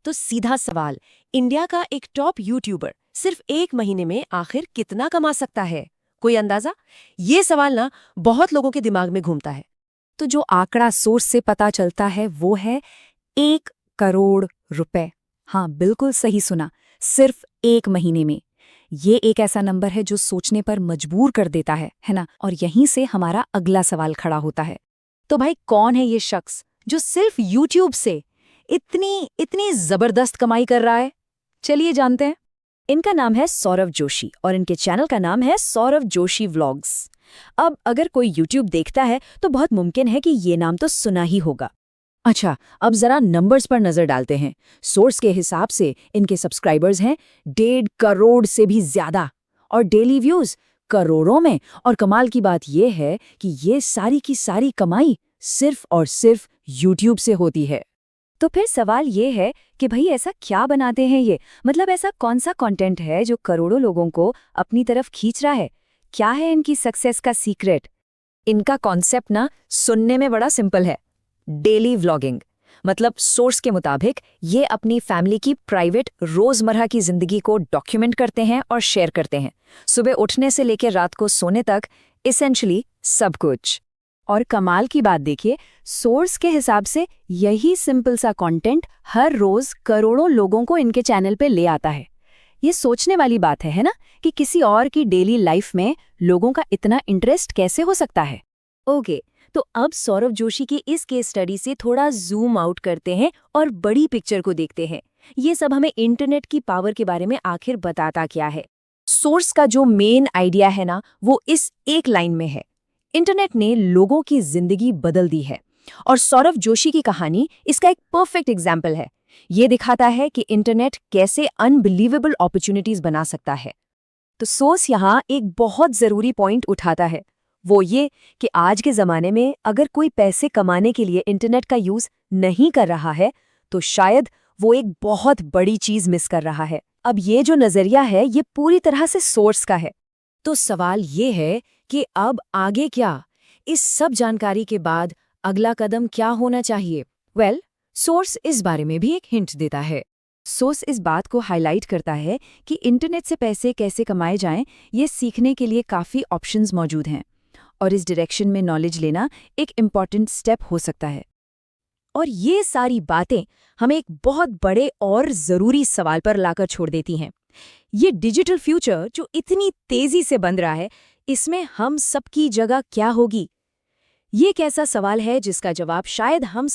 तो सीधा सवाल, इंडिया का एक टॉप यूट्यूबर सिर्फ 1 महीने में आखिर कितना कमा सकता है? कोई अंदाजा? ये सवाल ना बहुत लोगों के दिमाग में घूमता है। तो जो आंकड़ा सोर्स से पता चलता है वो है 1 करोड़ रुपए। हाँ, बिल्कुल सही सुना, सिर्फ 1 महीने में। ये एक ऐसा नंबर है जो सोचने पर मजबूर कर देता है ना? और यहीं से हमारा अगला सवाल खड़ा होता है। तो भाई कौन है ये शख्स जो सिर्फ यूट्यूब से इतनी इतनी जबरदस्त कमाई कर रहा है? चलिए जानते हैं। इनका नाम है सौरव जोशी और इनके चैनल का नाम है सौरव जोशी व्लॉग्स। अब अगर कोई यूट्यूब देखता है तो बहुत मुमकिन है कि ये नाम तो सुना ही होगा। अच्छा, अब जरा नंबर्स पर नजर डालते हैं। सोर्स के हिसाब से इनके सब्सक्राइबर्स हैं 1.5 करोड़ से भी ज्यादा और डेली व्यूज करोड़ों में। और कमाल की बात यह है कि ये सारी की सारी कमाई सिर्फ और सिर्फ यूट्यूब से होती है। तो फिर सवाल ये है कि भाई ऐसा क्या बनाते हैं ये? मतलब ऐसा कौन सा कंटेंट है जो करोड़ों लोगों को अपनी तरफ खींच रहा है? क्या है इनकी सक्सेस का सीक्रेट? इनका कॉन्सेप्ट ना सुनने में बड़ा सिंपल है, डेली व्लॉगिंग। मतलब सोर्स के मुताबिक ये अपनी फैमिली की प्राइवेट रोजमर्रा की जिंदगी को डॉक्यूमेंट करते हैं और शेयर करते हैं, सुबह उठने से लेकर रात को सोने तक, इसेंशली सब कुछ। और कमाल की बात देखिए, सोर्स के हिसाब से यही सिंपल सा कंटेंट हर रोज करोड़ों लोगों को इनके चैनल पे ले आता है। ये सोचने वाली बात है ना, कि किसी और की डेली लाइफ में लोगों का इतना इंटरेस्ट कैसे हो सकता है। ओके, तो अब सौरव जोशी की इस केस स्टडी से थोड़ा जूम आउट करते हैं और बड़ी पिक्चर को देखते हैं। ये सब हमें इंटरनेट की पावर के बारे में आखिर बताता क्या है? सोर्स का जो मेन आइडिया है ना, वो इस एक लाइन में है, इंटरनेट ने लोगों की जिंदगी बदल दी है। और सौरव जोशी की कहानी इसका एक परफेक्ट एग्जाम्पल है। ये दिखाता है कि इंटरनेट कैसे अनबिलीवेबल अपॉर्चुनिटीज बना सकता है। तो सोर्स यहाँ एक बहुत जरूरी पॉइंट उठाता है, वो ये कि आज के ज़माने में अगर कोई पैसे कमाने के लिए इंटरनेट का यूज़ नहीं कर रहा है तो शायद वो एक बहुत बड़ी चीज़ मिस कर रहा है। अब ये जो नज़रिया है ये पूरी तरह से सोर्स का है। तो सवाल ये है कि अब आगे क्या? इस सब जानकारी के बाद अगला कदम क्या होना चाहिए? वेल, सोर्स इस बारे में भी एक हिंट देता है। सोर्स इस बात को हाईलाइट करता है कि इंटरनेट से पैसे कैसे कमाए जाएं, ये सीखने के लिए काफ़ी ऑप्शंस मौजूद हैं और इस डायरेक्शन में नॉलेज लेना एक इम्पॉर्टेंट स्टेप हो सकता है। और ये सारी बातें हमें एक बहुत बड़े और ज़रूरी सवाल पर लाकर छोड़ देती हैं। ये डिजिटल फ्यूचर जो इतनी तेज़ी से बन रहा है, इसमें हम सबकी जगह क्या होगी? ये एक ऐसा सवाल है जिसका जवाब शायद हम